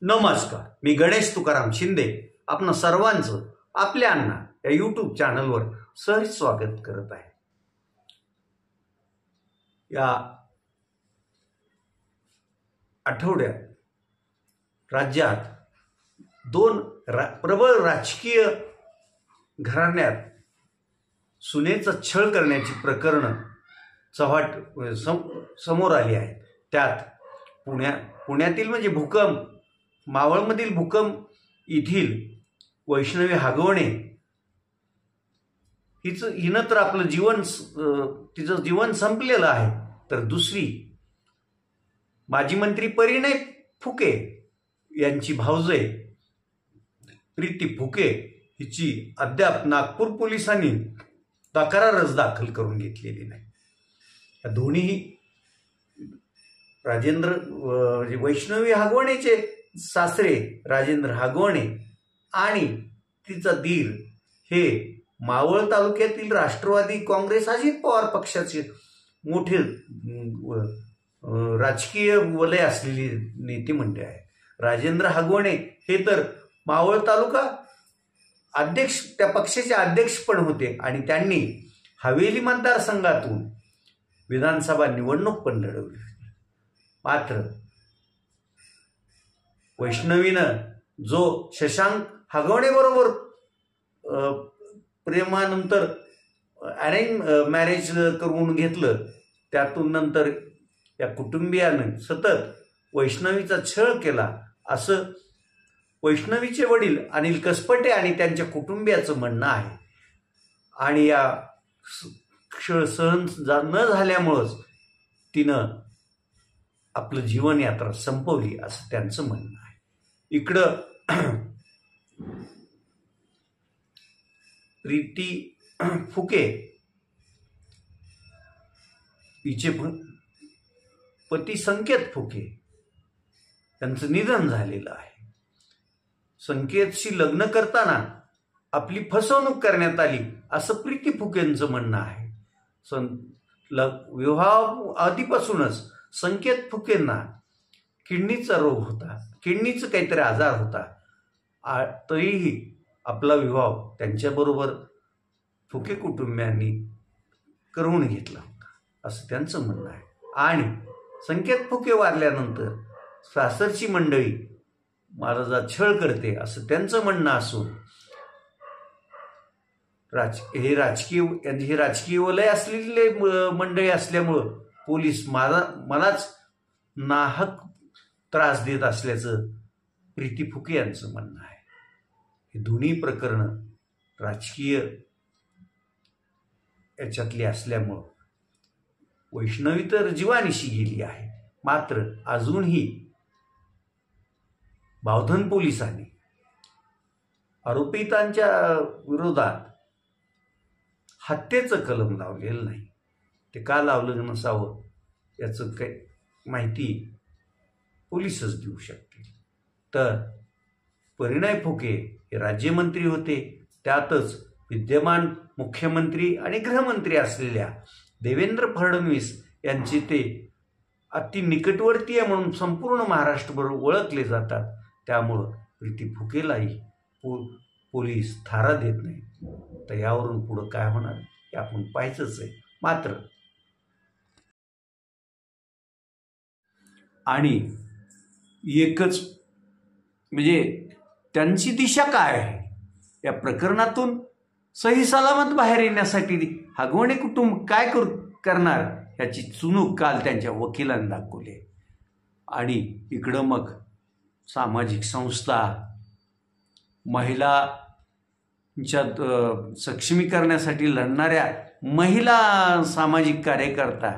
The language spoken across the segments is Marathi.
नमस्कार, मी गणेश तुकाराम शिंदे आपण सर्वांचं आपल्या अण्णा या यूट्यूब चॅनलवर सहज स्वागत करत आहे। या आठवड्यात राज्यात दोन प्रबळ राजकीय घराण्यात सुनेचा छळ करण्याची प्रकरण समोर आली आहेत। त्यात पुण्यातील म्हणजे भूकंप, मावळमधील भूकंप येथील वैष्णवी हागवणे हिनं तर आपलं तिचं जीवन संपलेलं आहे, तर दुसरी माजी मंत्री परिणय फुके यांची भाऊजय प्रीती फुके हिची अद्याप नागपूर पोलिसांनी तक्रारच दाखल करून घेतलेली नाही। या दोन्ही वैष्णवी हागवणेचे सासरे राजेंद्र हागवणे आणि तिचा दीर हे मावळ तालुक्यातील राष्ट्रवादी काँग्रेस अजित पवार पक्षाचे मोठे राजकीय वलय असलेले नेते मंडळी आहे। राजेंद्र हागवणे हे तर मावळ तालुका अध्यक्ष, त्या पक्षाचे अध्यक्ष पण होते आणि त्यांनी हवेली मतदारसंघातून विधानसभा निवडणूक पण लढवली। मात्र वैष्णवीनं जो शशांक हागवणे बरोबर प्रेमानंतर अरेंज मॅरेज करून घेतलं, त्यातून नंतर या कुटुंबियानं सतत वैष्णवीचा छळ केला असं वैष्णवीचे वडील अनिल कसपटे आणि त्यांच्या कुटुंबियाचं म्हणणं आहे। आणि या छळ सहन न झाल्यामुळंच तिनं आपलं जीवनयात्रा संपवली असं त्यांचं म्हणणं आहे। इकडं प्रीती फुके हिचे पती संकेत फुके यांचं निधन झालेलं आहे। संकेतशी लग्न करताना आपली फसवणूक करण्यात आली असं प्रीती फुकेंचं म्हणणं आहे। विवाह आधीपासूनच संकेत फुकेंना किडनीचा रोग होता, किडनीचा काहीतरी आजार होता, तरीही आपला विवाह त्यांच्याबरोबर फुके कुटुंबियांनी करून घेतला होता असं त्यांचं म्हणणं आहे। आणि संकेत फुके वारल्यानंतर सासरची मंडळी माझा छळ करते असं त्यांचं म्हणणं असून हे राजकीय वलय असलेले मंडळी असल्यामुळं पोलीस मलाच नाहक त्रास देत असल्याचं प्रीती फुके यांचं म्हणणं आहे। हे दोन्ही प्रकरणं राजकीय याच्यातली असल्यामुळं वैष्णवी तर जीवानिशी गेली आहे। मात्र अजूनही बावधन पोलिसांनी आरोपितांच्या विरोधात हत्येचं कलम लावलेलं नाही। ते का लावलं नसावं याचं काही माहिती पोलीसच देऊ शकतील। तर परिणय फुके हे राज्यमंत्री होते, त्यातच विद्यमान मुख्यमंत्री आणि गृहमंत्री असलेल्या देवेंद्र फडणवीस यांचे ते अति निकटवर्तीय म्हणून संपूर्ण महाराष्ट्रभर ओळखले जातात। त्यामुळं प्रीती फुकेलाही पोलीस थारा देत नाही। तर यावरून पुढं काय होणार हे आपण पाहायचंच आहे। मात्र आणि एकच म्हणजे त्यांची दिशा काय आहे, या प्रकरणातून सही सलामत बाहेर येण्यासाठी हागवणे कुटुंब काय करणार याची चुणूक काल त्यांच्या वकिलांनी दाखवली। आणि इकडं मग सामाजिक संस्था, महिलांच्या सक्षमीकरणासाठी लढणाऱ्या महिला सामाजिक कार्यकर्ता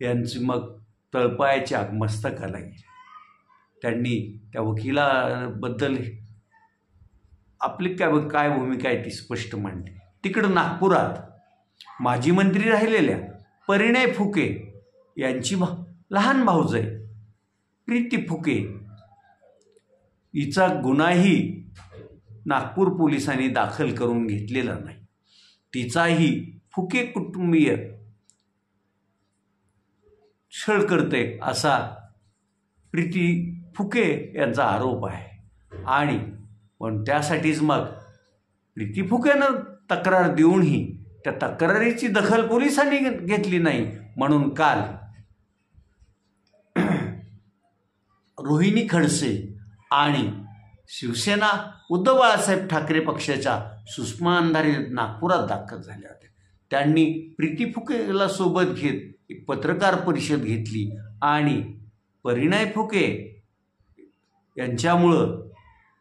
यांची मग तळपायाची आग मस्तकाला गेली। त्यांनी त्या वकिलाबद्दल आपली काय भूमिका आहे ती स्पष्ट मांडली। तिकडं नागपुरात माजी मंत्री राहिलेल्या परिणय फुके यांची लहान भाऊजय प्रीती फुके हिचा गुन्हाही नागपूर पोलिसांनी दाखल करून घेतलेला नाही। तिचाही फुके कुटुंबीय छळ करते असा प्रीती फुके यांचा आरोप आहे। आणि पण त्यासाठीच मग प्रीती फुकेनं तक्रार देऊनही त्या तक्रारीची दखल पोलिसांनी घेतली नाही, म्हणून काल रोहिणी खडसे आणि शिवसेना उद्धव बाळासाहेब ठाकरे पक्षाच्या सुषमा अंधारे नागपुरात दाखल झाल्या होत्या। त्यांनी प्रीती फुकेला सोबत घेत एक पत्रकार परिषद घेतली आणि परिणय फुके यांच्यामुळं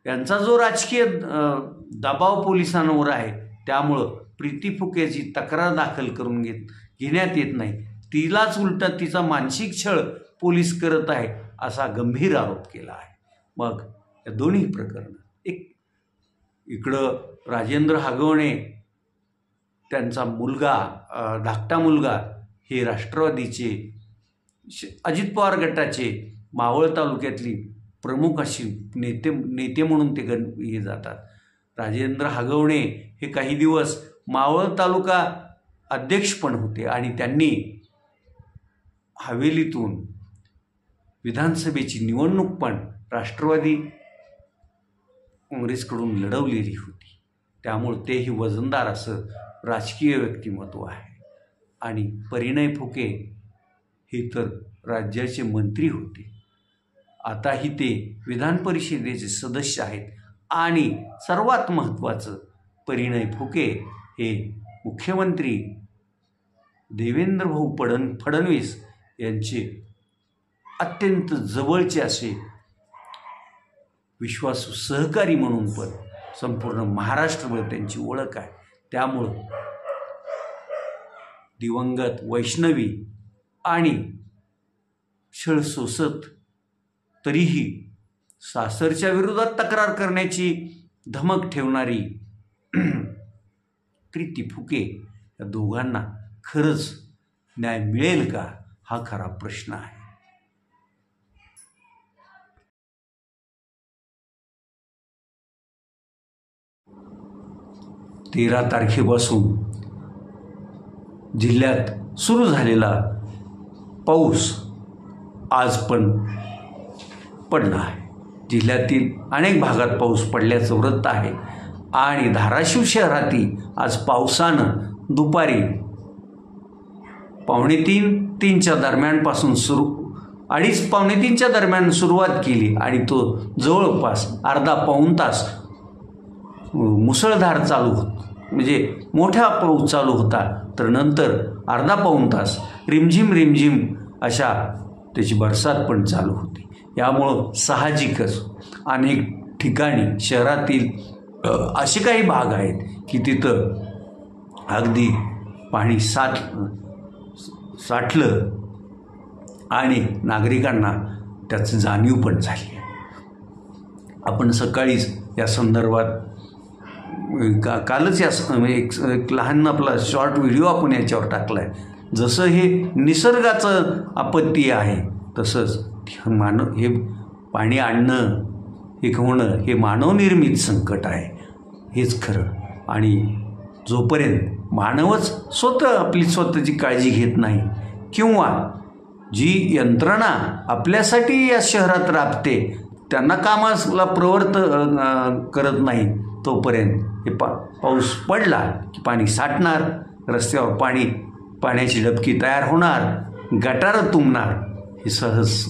यांचा जो राजकीय दबाव पोलिसांवर आहे त्यामुळं प्रीती फुकेची तक्रार दाखल करून घेण्यात येत नाही, तिलाच उलटा तिचा मानसिक छळ पोलीस करत आहे असा गंभीर आरोप केला आहे। मग या दोन्ही प्रकरण इकडं राजेंद्र हगवणे त्यांचा मुलगा धाकटा मुलगा हे राष्ट्रवादीचे अजित पवार गटाचे मावळ तालुक्यातली प्रमुख अशी नेते म्हणून ते हे जातात। राजेंद्र हगवणे हे काही दिवस मावळ तालुका अध्यक्ष पण होते आणि त्यांनी हवेलीतून विधानसभेची निवडणूक पण राष्ट्रवादी काँग्रेसकडून लढवलेली होती, त्यामुळे तेही वजनदार असं राजकीय व्यक्तिमत्व आहे। आणि परिणय फुके हे तर राज्याचे मंत्री होते, आताही ते विधान परिषदेचे सदस्य आहेत। आणि सर्वात महत्त्वाचं, परिणय फुके हे मुख्यमंत्री देवेंद्र भाऊ फडणवीस यांचे अत्यंत जवळचे असे विश्वासू सहकारी म्हणून पण संपूर्ण महाराष्ट्रभर त्यांची ओळख आहे। त्यामुळं दिवंगत वैष्णवी आणि छळ सोसत तरीही सासरच्या विरोधात तक्रार करण्याची धमक ठेवणारी प्रीती फुके या दोघांना खरंच न्याय मिळेल का हा खरा प्रश्न आहे। 13 तारखेपासून जिल्ह्यात सुरू झालेला पाऊस आज पण पडला आहे। जिल्ह्यातील अनेक भागात पाऊस पडल्याचं वृत्त आहे आणि धाराशिव शहरातील आज पावसानं दुपारी 2:45-3च्या दरम्यानपासून 2:30-3च्या दरम्यान सुरुवात केली आणि तो जवळपास अर्धा-पाऊण तास मुसळधार चालू होता, म्हणजे मोठा पाऊस चालू होता। तर नंतर अर्धा-पाऊण तास रिमझिम अशा त्याची बरसात पण चालू होती। यामुळं साहजिकच अनेक ठिकाणी शहरातील असे काही भाग आहेत की तिथं अगदी पाणी साठलं आणि नागरिकांना त्याची जाणीव पण झाली। आपण सकाळीच या संदर्भात कालच एक लहान आपला शॉर्ट व्हिडिओ आपण याच्यावर टाकला आहे। जसं हे निसर्गाचं आपत्ती आहे तसंच हे पाणी आणणं हे होणं हे मानवनिर्मित संकट आहे, हेच खरं। आणि जोपर्यंत मानवच स्वतः आपली स्वतःची काळजी घेत नाही किंवा जी यंत्रणा आपल्यासाठी या शहरात राबते त्यांना कामाला प्रवृत्त करत नाही, तोपर्यंत हे पाऊस पडला की पाणी साठणार, रस्त्यावर पाण्याची डबकी तयार होणार, गटारं तुंबणार। हे सहज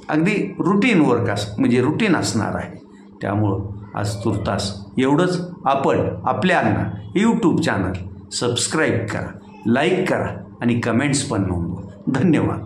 अगदी रुटीन वर्क म्हणजे रुटीन असणार आहे। त्यामुळं आज तुर्तास एवढंच। आपण आपल्यांना यूट्यूब चॅनल सबस्क्राईब करा, लाईक करा आणि कमेंट्स पण नोंदवा। धन्यवाद।